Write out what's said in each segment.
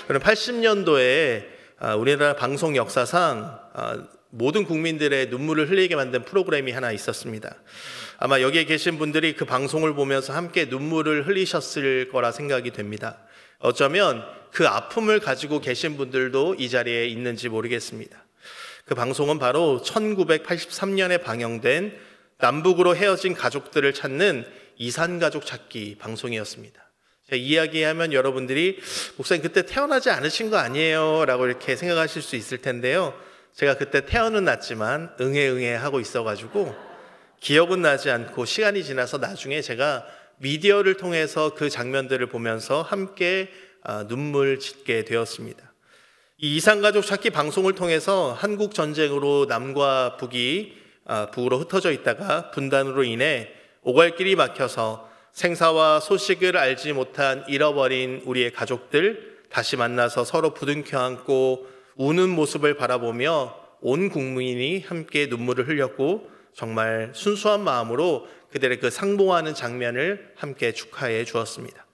그럼 80년도에 우리나라 방송 역사상 모든 국민들의 눈물을 흘리게 만든 프로그램이 하나 있었습니다. 아마 여기에 계신 분들이 그 방송을 보면서 함께 눈물을 흘리셨을 거라 생각이 됩니다. 어쩌면 그 아픔을 가지고 계신 분들도 이 자리에 있는지 모르겠습니다. 그 방송은 바로 1983년에 방영된 남북으로 헤어진 가족들을 찾는 이산가족 찾기 방송이었습니다. 제가 이야기하면 여러분들이 목사님 그때 태어나지 않으신 거 아니에요? 라고 이렇게 생각하실 수 있을 텐데요. 제가 그때 태어는 났지만 응애 하고 있어가지고 기억은 나지 않고 시간이 지나서 나중에 제가 미디어를 통해서 그 장면들을 보면서 함께 눈물 짓게 되었습니다. 이 이산가족 찾기 방송을 통해서 한국 전쟁으로 남과 북이 북으로 흩어져 있다가 분단으로 인해 오갈길이 막혀서 생사와 소식을 알지 못한 잃어버린 우리의 가족들 다시 만나서 서로 부둥켜 안고 우는 모습을 바라보며 온 국민이 함께 눈물을 흘렸고 정말 순수한 마음으로 그들의 그 상봉하는 장면을 함께 축하해 주었습니다.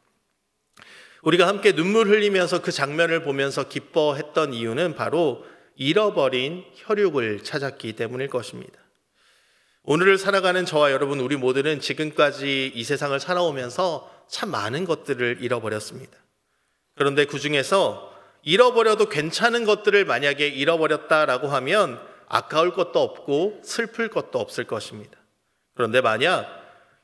우리가 함께 눈물 흘리면서 그 장면을 보면서 기뻐했던 이유는 바로 잃어버린 혈육을 찾았기 때문일 것입니다. 오늘을 살아가는 저와 여러분 우리 모두는 지금까지 이 세상을 살아오면서 참 많은 것들을 잃어버렸습니다. 그런데 그 중에서 잃어버려도 괜찮은 것들을 만약에 잃어버렸다라고 하면 아까울 것도 없고 슬플 것도 없을 것입니다. 그런데 만약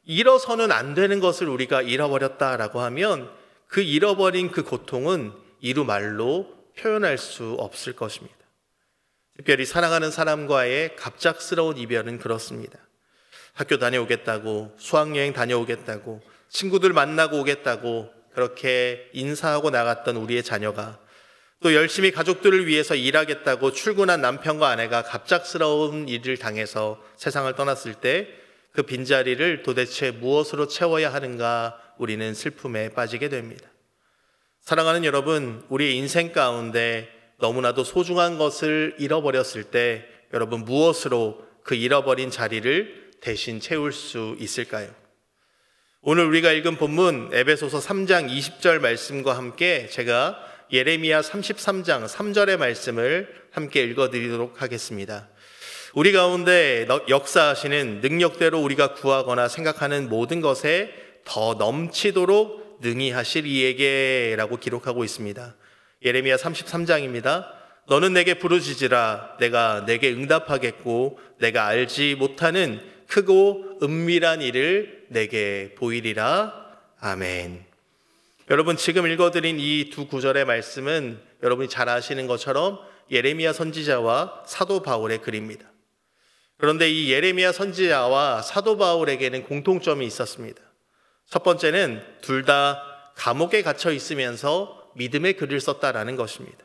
잃어서는 안 되는 것을 우리가 잃어버렸다라고 하면 그 잃어버린 그 고통은 이루 말로 표현할 수 없을 것입니다. 특별히 사랑하는 사람과의 갑작스러운 이별은 그렇습니다. 학교 다녀오겠다고, 수학여행 다녀오겠다고, 친구들 만나고 오겠다고 그렇게 인사하고 나갔던 우리의 자녀가 또 열심히 가족들을 위해서 일하겠다고 출근한 남편과 아내가 갑작스러운 일을 당해서 세상을 떠났을 때 그 빈자리를 도대체 무엇으로 채워야 하는가 우리는 슬픔에 빠지게 됩니다. 사랑하는 여러분, 우리의 인생 가운데 너무나도 소중한 것을 잃어버렸을 때 여러분 무엇으로 그 잃어버린 자리를 대신 채울 수 있을까요? 오늘 우리가 읽은 본문 에베소서 3장 20절 말씀과 함께 제가 예레미야 33장 3절의 말씀을 함께 읽어드리도록 하겠습니다. 우리 가운데 역사하시는 능력대로 우리가 구하거나 생각하는 모든 것에 더 넘치도록 능히 하실 이에게 라고 기록하고 있습니다. 예레미야 33장입니다. 너는 내게 부르짖으라. 내가 내게 응답하겠고 내가 알지 못하는 크고 은밀한 일을 내게 보이리라. 아멘. 여러분 지금 읽어드린 이 두 구절의 말씀은 여러분이 잘 아시는 것처럼 예레미야 선지자와 사도 바울의 글입니다. 그런데 이 예레미야 선지자와 사도 바울에게는 공통점이 있었습니다. 첫 번째는 둘 다 감옥에 갇혀 있으면서 믿음의 글을 썼다라는 것입니다.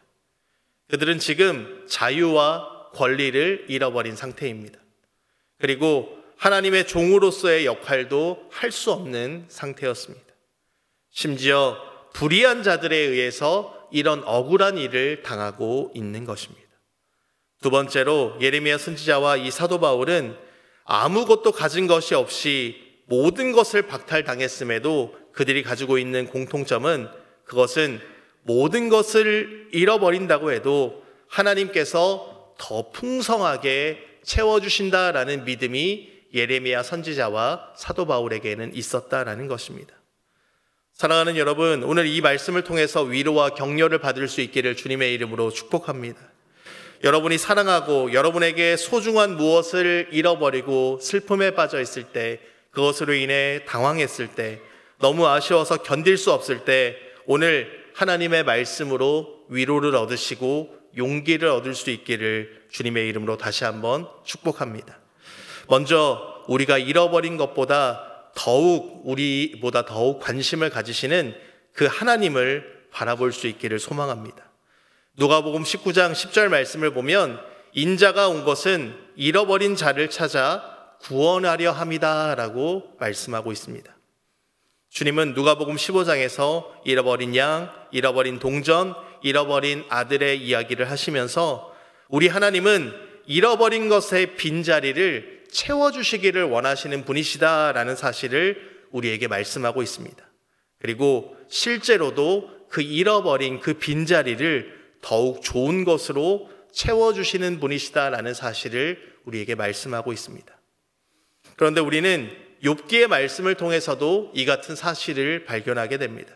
그들은 지금 자유와 권리를 잃어버린 상태입니다. 그리고 하나님의 종으로서의 역할도 할 수 없는 상태였습니다. 심지어 불의한 자들에 의해서 이런 억울한 일을 당하고 있는 것입니다. 두 번째로 예레미야 선지자와 이 사도 바울은 아무것도 가진 것이 없이 모든 것을 박탈당했음에도 그들이 가지고 있는 공통점은 그것은 모든 것을 잃어버린다고 해도 하나님께서 더 풍성하게 채워주신다라는 믿음이 예레미야 선지자와 사도 바울에게는 있었다라는 것입니다. 사랑하는 여러분, 오늘 이 말씀을 통해서 위로와 격려를 받을 수 있기를 주님의 이름으로 축복합니다. 여러분이 사랑하고 여러분에게 소중한 무엇을 잃어버리고 슬픔에 빠져 있을 때, 그것으로 인해 당황했을 때, 너무 아쉬워서 견딜 수 없을 때 오늘 하나님의 말씀으로 위로를 얻으시고 용기를 얻을 수 있기를 주님의 이름으로 다시 한번 축복합니다. 먼저 우리가 잃어버린 것보다 우리보다 더욱 관심을 가지시는 그 하나님을 바라볼 수 있기를 소망합니다. 누가복음 19장 10절 말씀을 보면 인자가 온 것은 잃어버린 자를 찾아 구원하려 함이다 라고 말씀하고 있습니다. 주님은 누가복음 15장에서 잃어버린 양, 잃어버린 동전, 잃어버린 아들의 이야기를 하시면서 우리 하나님은 잃어버린 것의 빈자리를 채워주시기를 원하시는 분이시다라는 사실을 우리에게 말씀하고 있습니다. 그리고 실제로도 그 잃어버린 그 빈자리를 더욱 좋은 것으로 채워주시는 분이시다라는 사실을 우리에게 말씀하고 있습니다. 그런데 우리는 욥기의 말씀을 통해서도 이 같은 사실을 발견하게 됩니다.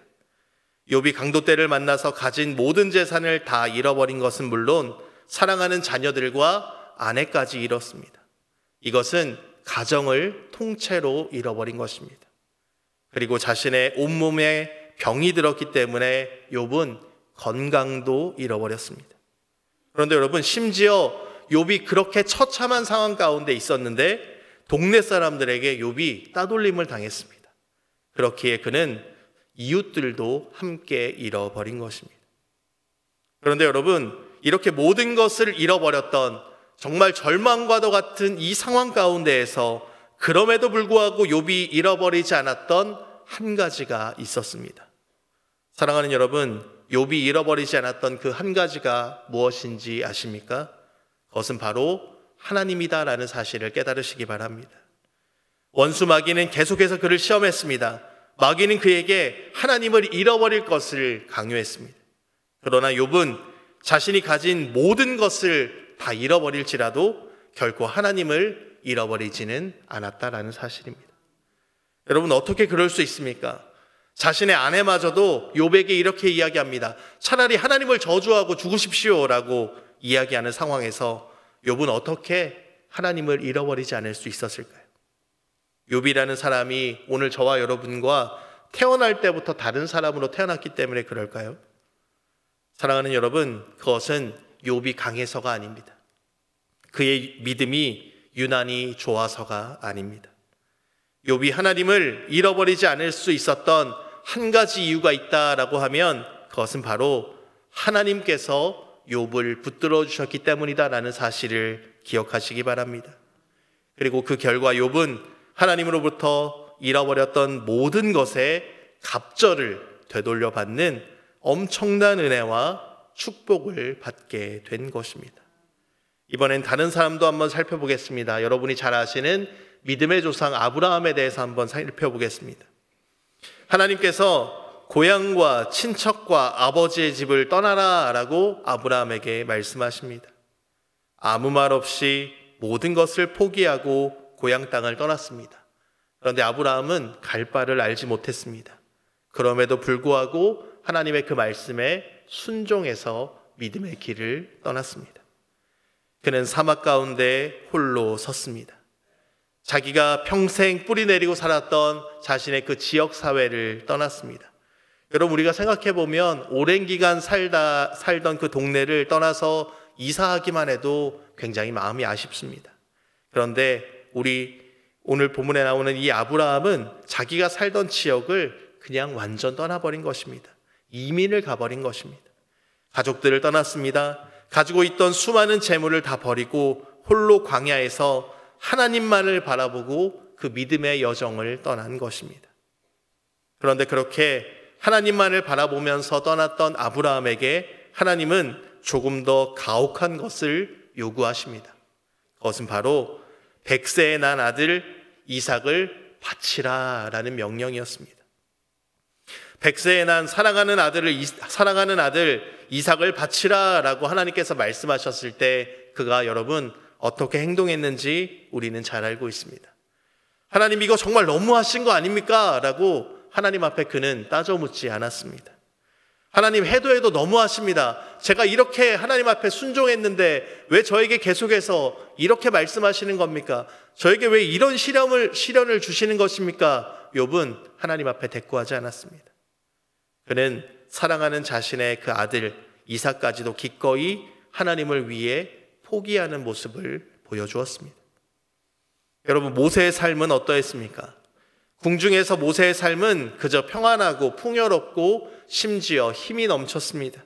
욥이 강도떼를 만나서 가진 모든 재산을 다 잃어버린 것은 물론 사랑하는 자녀들과 아내까지 잃었습니다. 이것은 가정을 통째로 잃어버린 것입니다. 그리고 자신의 온몸에 병이 들었기 때문에 욥은 건강도 잃어버렸습니다. 그런데 여러분, 심지어 욥이 그렇게 처참한 상황 가운데 있었는데 동네 사람들에게 욥이 따돌림을 당했습니다. 그렇기에 그는 이웃들도 함께 잃어버린 것입니다. 그런데 여러분, 이렇게 모든 것을 잃어버렸던 정말 절망과도 같은 이 상황 가운데에서 그럼에도 불구하고 욥이 잃어버리지 않았던 한 가지가 있었습니다. 사랑하는 여러분, 욥이 잃어버리지 않았던 그 한 가지가 무엇인지 아십니까? 그것은 바로 하나님이다라는 사실을 깨달으시기 바랍니다. 원수 마귀는 계속해서 그를 시험했습니다. 마귀는 그에게 하나님을 잃어버릴 것을 강요했습니다. 그러나 욥은 자신이 가진 모든 것을 다 잃어버릴지라도 결코 하나님을 잃어버리지는 않았다라는 사실입니다. 여러분, 어떻게 그럴 수 있습니까? 자신의 아내마저도 욥에게 이렇게 이야기합니다. 차라리 하나님을 저주하고 죽으십시오라고 이야기하는 상황에서 욥은 어떻게 하나님을 잃어버리지 않을 수 있었을까요? 욥이라는 사람이 오늘 저와 여러분과 태어날 때부터 다른 사람으로 태어났기 때문에 그럴까요? 사랑하는 여러분, 그것은 욥이 강해서가 아닙니다. 그의 믿음이 유난히 좋아서가 아닙니다. 욥이 하나님을 잃어버리지 않을 수 있었던 한 가지 이유가 있다라고 하면 그것은 바로 하나님께서 욥을 붙들어 주셨기 때문이다라는 사실을 기억하시기 바랍니다. 그리고 그 결과 욥은 하나님으로부터 잃어버렸던 모든 것의 갑절을 되돌려 받는 엄청난 은혜와 축복을 받게 된 것입니다. 이번엔 다른 사람도 한번 살펴보겠습니다. 여러분이 잘 아시는 믿음의 조상 아브라함에 대해서 한번 살펴보겠습니다. 하나님께서 고향과 친척과 아버지의 집을 떠나라 라고 아브라함에게 말씀하십니다. 아무 말 없이 모든 것을 포기하고 고향 땅을 떠났습니다. 그런데 아브라함은 갈 바를 알지 못했습니다. 그럼에도 불구하고 하나님의 그 말씀에 순종해서 믿음의 길을 떠났습니다. 그는 사막 가운데 홀로 섰습니다. 자기가 평생 뿌리 내리고 살았던 자신의 그 지역 사회를 떠났습니다. 여러분, 우리가 생각해 보면 오랜 기간 살던 그 동네를 떠나서 이사하기만 해도 굉장히 마음이 아쉽습니다. 그런데 우리 오늘 본문에 나오는 이 아브라함은 자기가 살던 지역을 그냥 완전 떠나버린 것입니다. 이민을 가버린 것입니다. 가족들을 떠났습니다. 가지고 있던 수많은 재물을 다 버리고 홀로 광야에서 하나님만을 바라보고 그 믿음의 여정을 떠난 것입니다. 그런데 그렇게 하나님만을 바라보면서 떠났던 아브라함에게 하나님은 조금 더 가혹한 것을 요구하십니다. 그것은 바로 100세에 난 아들 이삭을 바치라 라는 명령이었습니다. 100세에 난 사랑하는 아들 이삭을 바치라 라고 하나님께서 말씀하셨을 때 그가 여러분 어떻게 행동했는지 우리는 잘 알고 있습니다. 하나님, 이거 정말 너무하신 거 아닙니까? 라고 하나님 앞에 그는 따져 묻지 않았습니다. 하나님, 해도 너무하십니다. 제가 이렇게 하나님 앞에 순종했는데 왜 저에게 계속해서 이렇게 말씀하시는 겁니까? 저에게 왜 이런 시련을 주시는 것입니까? 욥은 하나님 앞에 대꾸하지 않았습니다. 그는 사랑하는 자신의 그 아들 이삭까지도 기꺼이 하나님을 위해 포기하는 모습을 보여주었습니다. 여러분, 모세의 삶은 어떠했습니까? 궁중에서 모세의 삶은 그저 평안하고 풍요롭고 심지어 힘이 넘쳤습니다.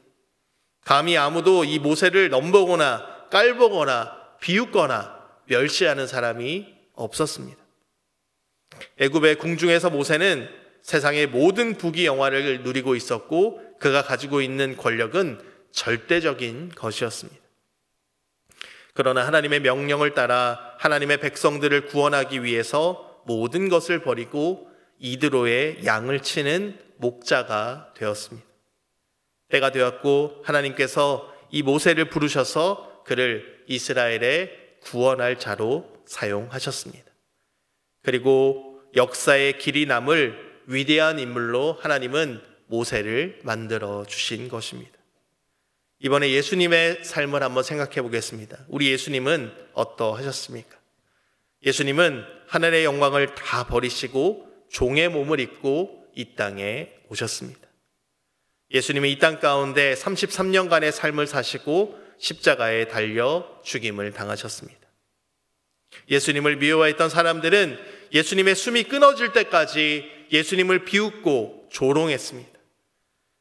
감히 아무도 이 모세를 넘보거나 깔보거나 비웃거나 멸시하는 사람이 없었습니다. 애굽의 궁중에서 모세는 세상의 모든 부귀 영화를 누리고 있었고 그가 가지고 있는 권력은 절대적인 것이었습니다. 그러나 하나님의 명령을 따라 하나님의 백성들을 구원하기 위해서 모든 것을 버리고 이드로의 양을 치는 목자가 되었습니다. 때가 되었고 하나님께서 이 모세를 부르셔서 그를 이스라엘의 구원할 자로 사용하셨습니다. 그리고 역사의 길이 남을 위대한 인물로 하나님은 모세를 만들어 주신 것입니다. 이번에 예수님의 삶을 한번 생각해 보겠습니다. 우리 예수님은 어떠하셨습니까? 예수님은 하늘의 영광을 다 버리시고 종의 몸을 입고 이 땅에 오셨습니다. 예수님은 이 땅 가운데 33년간의 삶을 사시고 십자가에 달려 죽임을 당하셨습니다. 예수님을 미워했던 사람들은 예수님의 숨이 끊어질 때까지 예수님을 비웃고 조롱했습니다.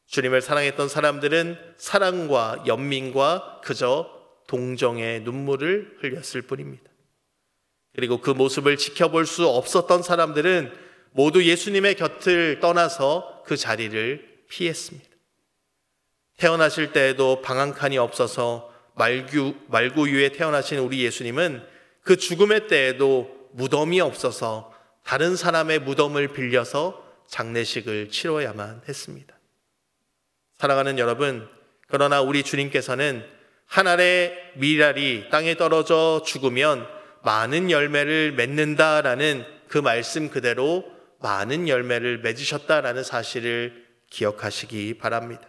주님을 사랑했던 사람들은 사랑과 연민과 그저 동정의 눈물을 흘렸을 뿐입니다. 그리고 그 모습을 지켜볼 수 없었던 사람들은 모두 예수님의 곁을 떠나서 그 자리를 피했습니다. 태어나실 때에도 방 한 칸이 없어서 말구유에 태어나신 우리 예수님은 그 죽음의 때에도 무덤이 없어서 다른 사람의 무덤을 빌려서 장례식을 치러야만 했습니다. 사랑하는 여러분, 그러나 우리 주님께서는 한 알의 밀알이 땅에 떨어져 죽으면 많은 열매를 맺는다라는 그 말씀 그대로 많은 열매를 맺으셨다라는 사실을 기억하시기 바랍니다.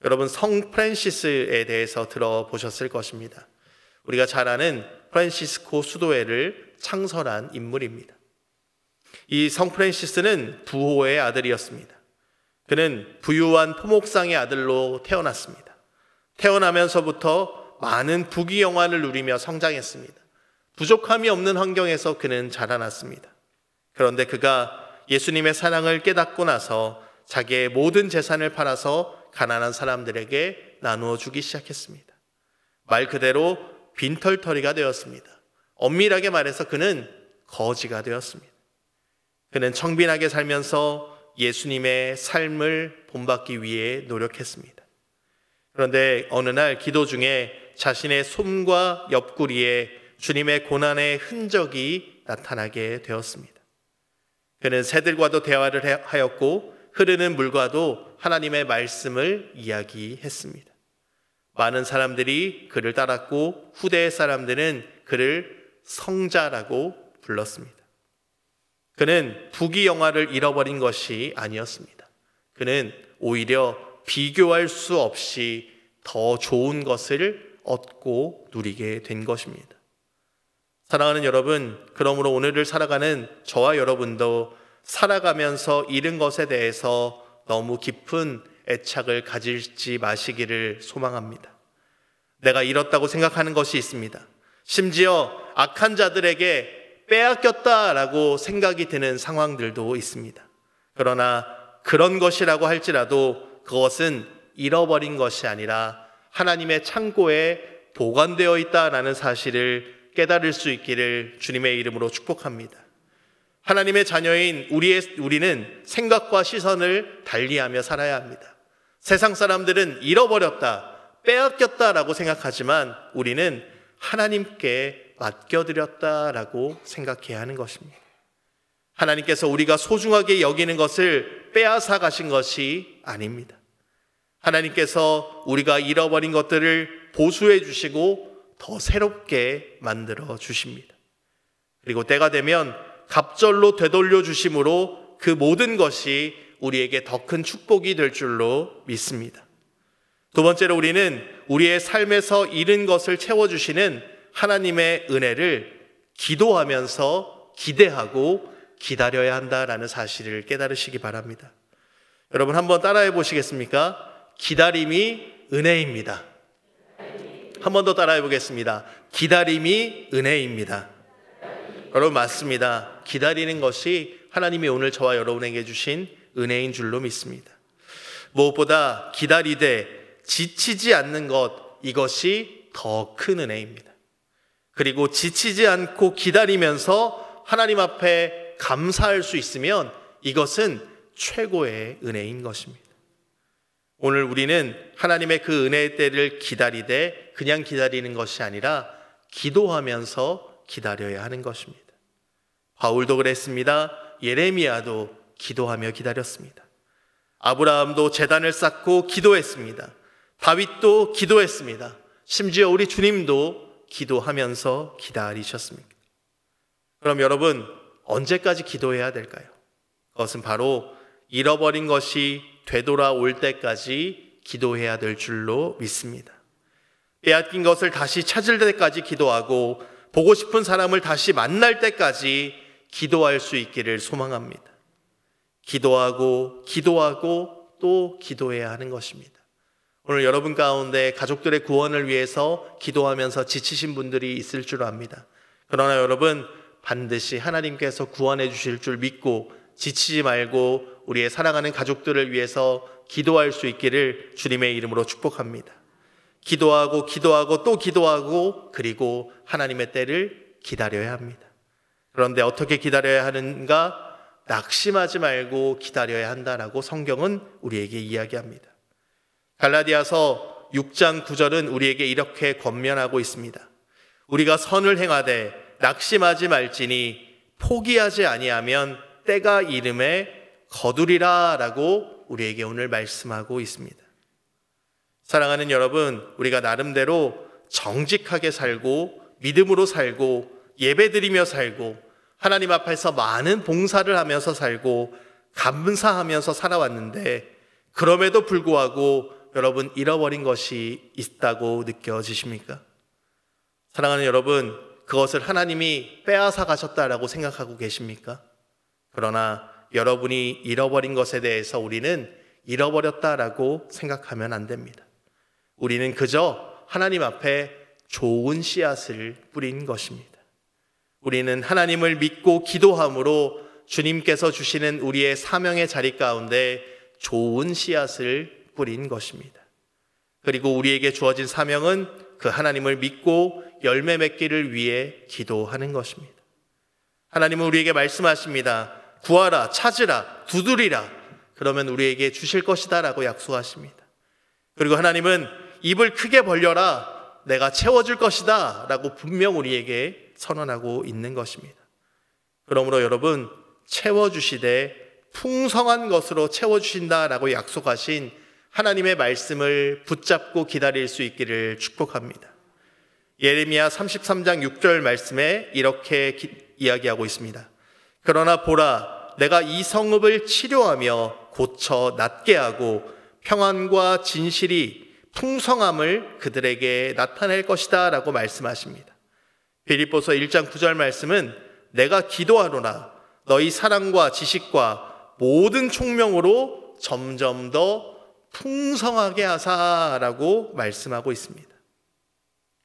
여러분, 성 프란시스에 대해서 들어보셨을 것입니다. 우리가 잘 아는 프란시스코 수도회를 창설한 인물입니다. 이 성 프란시스는 부호의 아들이었습니다. 그는 부유한 토목상의 아들로 태어났습니다. 태어나면서부터 많은 부귀영화를 누리며 성장했습니다. 부족함이 없는 환경에서 그는 자라났습니다. 그런데 그가 예수님의 사랑을 깨닫고 나서 자기의 모든 재산을 팔아서 가난한 사람들에게 나누어 주기 시작했습니다. 말 그대로 빈털터리가 되었습니다. 엄밀하게 말해서 그는 거지가 되었습니다. 그는 청빈하게 살면서 예수님의 삶을 본받기 위해 노력했습니다. 그런데 어느 날 기도 중에 자신의 손과 옆구리에 주님의 고난의 흔적이 나타나게 되었습니다. 그는 새들과도 대화를 하였고 흐르는 물과도 하나님의 말씀을 이야기했습니다. 많은 사람들이 그를 따랐고 후대의 사람들은 그를 성자라고 불렀습니다. 그는 부귀영화를 잃어버린 것이 아니었습니다. 그는 오히려 비교할 수 없이 더 좋은 것을 얻고 누리게 된 것입니다. 사랑하는 여러분, 그러므로 오늘을 살아가는 저와 여러분도 살아가면서 잃은 것에 대해서 너무 깊은 애착을 가질지 마시기를 소망합니다. 내가 잃었다고 생각하는 것이 있습니다. 심지어 악한 자들에게 빼앗겼다라고 생각이 드는 상황들도 있습니다. 그러나 그런 것이라고 할지라도 그것은 잃어버린 것이 아니라 하나님의 창고에 보관되어 있다라는 사실을 깨달을 수 있기를 주님의 이름으로 축복합니다. 하나님의 자녀인 우리는 생각과 시선을 달리하며 살아야 합니다. 세상 사람들은 잃어버렸다, 빼앗겼다라고 생각하지만 우리는 하나님께 맡겨드렸다라고 생각해야 하는 것입니다. 하나님께서 우리가 소중하게 여기는 것을 빼앗아 가신 것이 아닙니다. 하나님께서 우리가 잃어버린 것들을 보수해 주시고 더 새롭게 만들어 주십니다. 그리고 때가 되면 갑절로 되돌려 주심으로 그 모든 것이 우리에게 더 큰 축복이 될 줄로 믿습니다. 두 번째로 우리는 우리의 삶에서 잃은 것을 채워주시는 하나님의 은혜를 기도하면서 기대하고 기다려야 한다라는 사실을 깨달으시기 바랍니다. 여러분 한번 따라해 보시겠습니까? 기다림이 은혜입니다. 한 번 더 따라해 보겠습니다. 기다림이 은혜입니다. 여러분 맞습니다. 기다리는 것이 하나님이 오늘 저와 여러분에게 주신 은혜인 줄로 믿습니다. 무엇보다 기다리되 지치지 않는 것, 이것이 더 큰 은혜입니다. 그리고 지치지 않고 기다리면서 하나님 앞에 감사할 수 있으면 이것은 최고의 은혜인 것입니다. 오늘 우리는 하나님의 그 은혜의 때를 기다리되 그냥 기다리는 것이 아니라 기도하면서 기다려야 하는 것입니다. 바울도 그랬습니다. 예레미야도 기도하며 기다렸습니다. 아브라함도 제단을 쌓고 기도했습니다. 다윗도 기도했습니다. 심지어 우리 주님도 기도하면서 기다리셨습니다. 그럼 여러분, 언제까지 기도해야 될까요? 그것은 바로 잃어버린 것이 되돌아올 때까지 기도해야 될 줄로 믿습니다. 빼앗긴 것을 다시 찾을 때까지 기도하고 보고 싶은 사람을 다시 만날 때까지 기도할 수 있기를 소망합니다. 기도하고 또 기도해야 하는 것입니다. 오늘 여러분 가운데 가족들의 구원을 위해서 기도하면서 지치신 분들이 있을 줄 압니다. 그러나 여러분, 반드시 하나님께서 구원해 주실 줄 믿고 지치지 말고 우리의 사랑하는 가족들을 위해서 기도할 수 있기를 주님의 이름으로 축복합니다. 기도하고 또 기도하고 그리고 하나님의 때를 기다려야 합니다. 그런데 어떻게 기다려야 하는가? 낙심하지 말고 기다려야 한다라고 성경은 우리에게 이야기합니다. 갈라디아서 6장 9절은 우리에게 이렇게 권면하고 있습니다. 우리가 선을 행하되 낙심하지 말지니 포기하지 아니하면 때가 이름에 거두리라 라고 우리에게 오늘 말씀하고 있습니다. 사랑하는 여러분, 우리가 나름대로 정직하게 살고 믿음으로 살고 예배드리며 살고 하나님 앞에서 많은 봉사를 하면서 살고 감사하면서 살아왔는데 그럼에도 불구하고 여러분, 잃어버린 것이 있다고 느껴지십니까? 사랑하는 여러분, 그것을 하나님이 빼앗아 가셨다라고 생각하고 계십니까? 그러나 여러분이 잃어버린 것에 대해서 우리는 잃어버렸다라고 생각하면 안 됩니다. 우리는 그저 하나님 앞에 좋은 씨앗을 뿌린 것입니다. 우리는 하나님을 믿고 기도함으로 주님께서 주시는 우리의 사명의 자리 가운데 좋은 씨앗을 뿌린 것입니다. 그리고 우리에게 주어진 사명은 그 하나님을 믿고 열매 맺기를 위해 기도하는 것입니다. 하나님은 우리에게 말씀하십니다. 구하라, 찾으라, 두드리라. 그러면 우리에게 주실 것이다 라고 약속하십니다. 그리고 하나님은 입을 크게 벌려라, 내가 채워줄 것이다 라고 분명 우리에게 선언하고 있는 것입니다. 그러므로 여러분, 채워주시되 풍성한 것으로 채워주신다라고 약속하신 하나님의 말씀을 붙잡고 기다릴 수 있기를 축복합니다. 예레미야 33장 6절 말씀에 이렇게 이야기하고 있습니다. 그러나 보라, 내가 이 성읍을 치료하며 고쳐 낫게 하고 평안과 진실이 풍성함을 그들에게 나타낼 것이다 라고 말씀하십니다. 빌립보서 1장 9절 말씀은 내가 기도하노라, 너희 사랑과 지식과 모든 총명으로 점점 더 풍성하게 하사라고 말씀하고 있습니다.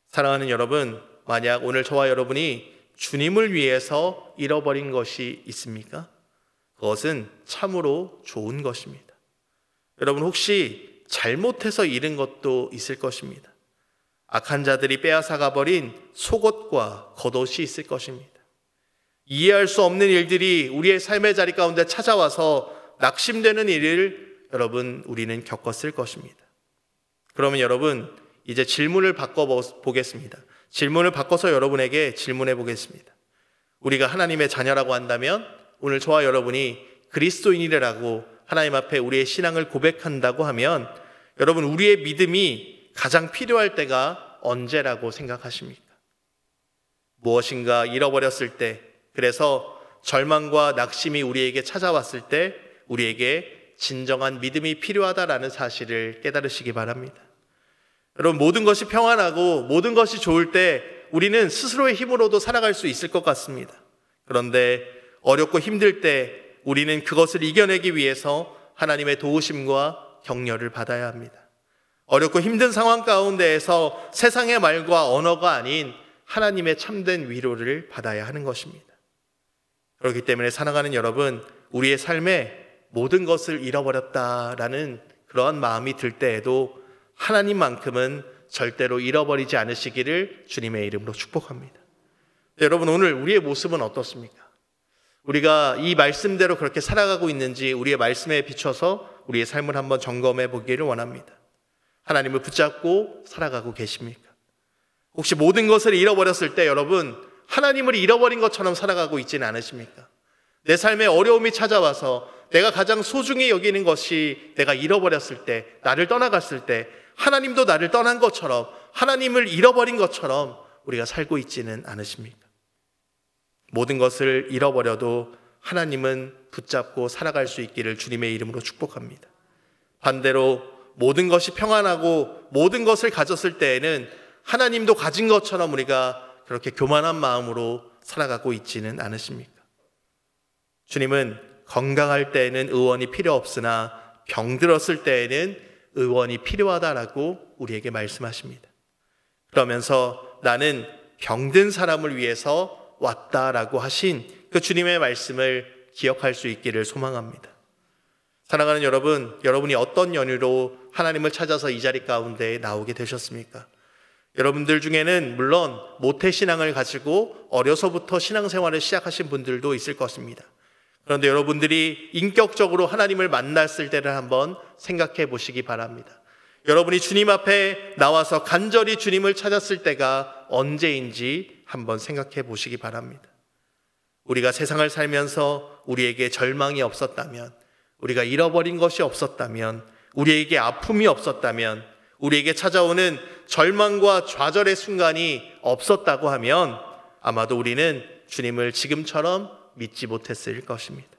사랑하는 여러분, 만약 오늘 저와 여러분이 주님을 위해서 잃어버린 것이 있습니까? 그것은 참으로 좋은 것입니다. 여러분, 혹시 잘못해서 잃은 것도 있을 것입니다. 악한 자들이 빼앗아가 버린 속옷과 겉옷이 있을 것입니다. 이해할 수 없는 일들이 우리의 삶의 자리 가운데 찾아와서 낙심되는 일을 여러분, 우리는 겪었을 것입니다. 그러면 여러분, 이제 질문을 바꿔보겠습니다. 질문을 바꿔서 여러분에게 질문해 보겠습니다. 우리가 하나님의 자녀라고 한다면 오늘 저와 여러분이 그리스도인이라고 하나님 앞에 우리의 신앙을 고백한다고 하면 여러분, 우리의 믿음이 가장 필요할 때가 언제라고 생각하십니까? 무엇인가 잃어버렸을 때, 그래서 절망과 낙심이 우리에게 찾아왔을 때 우리에게 진정한 믿음이 필요하다라는 사실을 깨달으시기 바랍니다. 여러분, 모든 것이 평안하고 모든 것이 좋을 때 우리는 스스로의 힘으로도 살아갈 수 있을 것 같습니다. 그런데 어렵고 힘들 때 우리는 그것을 이겨내기 위해서 하나님의 도우심과 격려를 받아야 합니다. 어렵고 힘든 상황 가운데에서 세상의 말과 언어가 아닌 하나님의 참된 위로를 받아야 하는 것입니다. 그렇기 때문에 사랑하는 여러분, 우리의 삶에 모든 것을 잃어버렸다라는 그러한 마음이 들 때에도 하나님만큼은 절대로 잃어버리지 않으시기를 주님의 이름으로 축복합니다. 여러분, 오늘 우리의 모습은 어떻습니까? 우리가 이 말씀대로 그렇게 살아가고 있는지 우리의 말씀에 비춰서 우리의 삶을 한번 점검해 보기를 원합니다. 하나님을 붙잡고 살아가고 계십니까? 혹시 모든 것을 잃어버렸을 때 여러분, 하나님을 잃어버린 것처럼 살아가고 있지는 않으십니까? 내 삶에 어려움이 찾아와서 내가 가장 소중히 여기는 것이 내가 잃어버렸을 때, 나를 떠나갔을 때 하나님도 나를 떠난 것처럼, 하나님을 잃어버린 것처럼 우리가 살고 있지는 않으십니까? 모든 것을 잃어버려도 하나님은 붙잡고 살아갈 수 있기를 주님의 이름으로 축복합니다. 반대로 모든 것이 평안하고 모든 것을 가졌을 때에는 하나님도 가진 것처럼 우리가 그렇게 교만한 마음으로 살아가고 있지는 않으십니까? 주님은 건강할 때에는 의원이 필요 없으나 병들었을 때에는 의원이 필요하다라고 우리에게 말씀하십니다. 그러면서 나는 병든 사람을 위해서 왔다라고 하신 그 주님의 말씀을 기억할 수 있기를 소망합니다. 사랑하는 여러분, 여러분이 어떤 연유로 하나님을 찾아서 이 자리 가운데 나오게 되셨습니까? 여러분들 중에는 물론 모태신앙을 가지고 어려서부터 신앙생활을 시작하신 분들도 있을 것입니다. 그런데 여러분들이 인격적으로 하나님을 만났을 때를 한번 생각해 보시기 바랍니다. 여러분이 주님 앞에 나와서 간절히 주님을 찾았을 때가 언제인지 한번 생각해 보시기 바랍니다. 우리가 세상을 살면서 우리에게 절망이 없었다면, 우리가 잃어버린 것이 없었다면, 우리에게 아픔이 없었다면, 우리에게 찾아오는 절망과 좌절의 순간이 없었다고 하면 아마도 우리는 주님을 지금처럼 믿지 못했을 것입니다.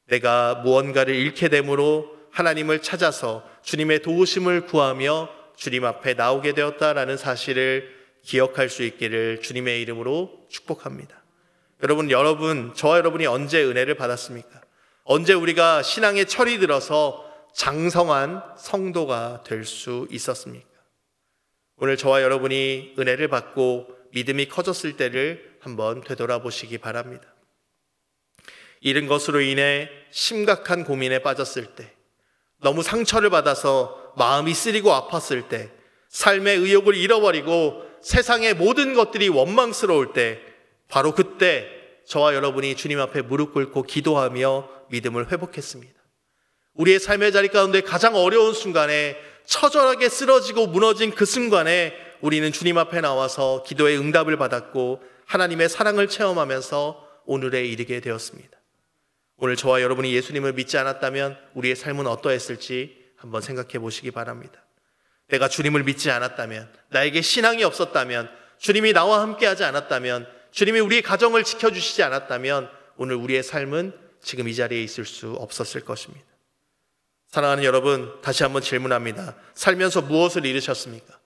내가 무언가를 잃게 됨으로 하나님을 찾아서 주님의 도우심을 구하며 주님 앞에 나오게 되었다라는 사실을 기억할 수 있기를 주님의 이름으로 축복합니다. 여러분, 저와 여러분이 언제 은혜를 받았습니까? 언제 우리가 신앙의 철이 들어서 장성한 성도가 될 수 있었습니까? 오늘 저와 여러분이 은혜를 받고 믿음이 커졌을 때를 한번 되돌아보시기 바랍니다. 잃은 것으로 인해 심각한 고민에 빠졌을 때, 너무 상처를 받아서 마음이 쓰리고 아팠을 때, 삶의 의욕을 잃어버리고 세상의 모든 것들이 원망스러울 때, 바로 그때 저와 여러분이 주님 앞에 무릎 꿇고 기도하며 믿음을 회복했습니다. 우리의 삶의 자리 가운데 가장 어려운 순간에, 처절하게 쓰러지고 무너진 그 순간에 우리는 주님 앞에 나와서 기도의 응답을 받았고 하나님의 사랑을 체험하면서 오늘에 이르게 되었습니다. 오늘 저와 여러분이 예수님을 믿지 않았다면 우리의 삶은 어떠했을지 한번 생각해 보시기 바랍니다. 내가 주님을 믿지 않았다면, 나에게 신앙이 없었다면, 주님이 나와 함께하지 않았다면, 주님이 우리의 가정을 지켜주시지 않았다면 오늘 우리의 삶은 지금 이 자리에 있을 수 없었을 것입니다. 사랑하는 여러분, 다시 한번 질문합니다. 살면서 무엇을 잃으셨습니까?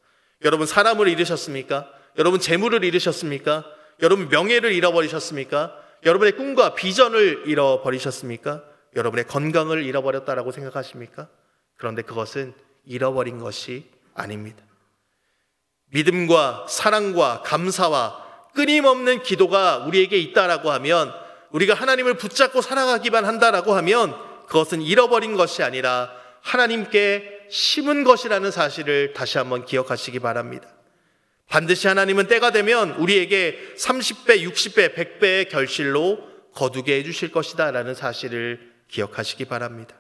여러분, 사람을 잃으셨습니까? 여러분, 재물을 잃으셨습니까? 여러분, 명예를 잃어버리셨습니까? 여러분의 꿈과 비전을 잃어버리셨습니까? 여러분의 건강을 잃어버렸다라고 생각하십니까? 그런데 그것은 잃어버린 것이 아닙니다. 믿음과 사랑과 감사와 끊임없는 기도가 우리에게 있다라고 하면, 우리가 하나님을 붙잡고 살아가기만 한다라고 하면 그것은 잃어버린 것이 아니라 하나님께 심은 것이라는 사실을 다시 한번 기억하시기 바랍니다. 반드시 하나님은 때가 되면 우리에게 30배, 60배, 100배의 결실로 거두게 해주실 것이다 라는 사실을 기억하시기 바랍니다.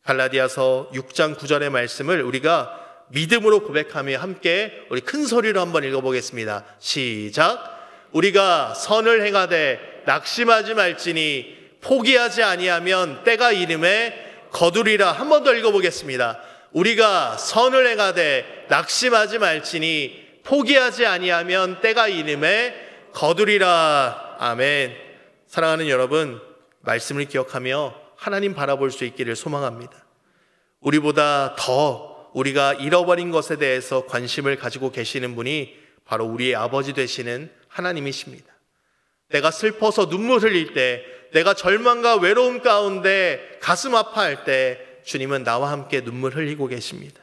갈라디아서 6장 9절의 말씀을 우리가 믿음으로 고백하며 함께 우리 큰 소리로 한번 읽어보겠습니다. 시작. 우리가 선을 행하되 낙심하지 말지니 포기하지 아니하면 때가 이름에 거두리라. 한 번 더 읽어보겠습니다. 우리가 선을 행하되 낙심하지 말지니 포기하지 아니하면 때가 이름에 거두리라. 아멘. 사랑하는 여러분, 말씀을 기억하며 하나님 바라볼 수 있기를 소망합니다. 우리보다 더 우리가 잃어버린 것에 대해서 관심을 가지고 계시는 분이 바로 우리의 아버지 되시는 하나님이십니다. 내가 슬퍼서 눈물 흘릴 때, 내가 절망과 외로움 가운데 가슴 아파할 때 주님은 나와 함께 눈물 흘리고 계십니다.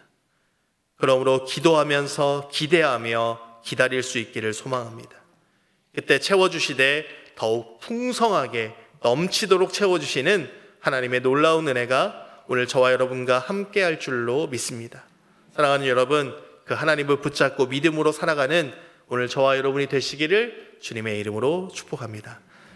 그러므로 기도하면서 기대하며 기다릴 수 있기를 소망합니다. 그때 채워주시되 더욱 풍성하게 넘치도록 채워주시는 하나님의 놀라운 은혜가 오늘 저와 여러분과 함께 할 줄로 믿습니다. 사랑하는 여러분, 그 하나님을 붙잡고 믿음으로 살아가는 오늘 저와 여러분이 되시기를 주님의 이름으로 축복합니다.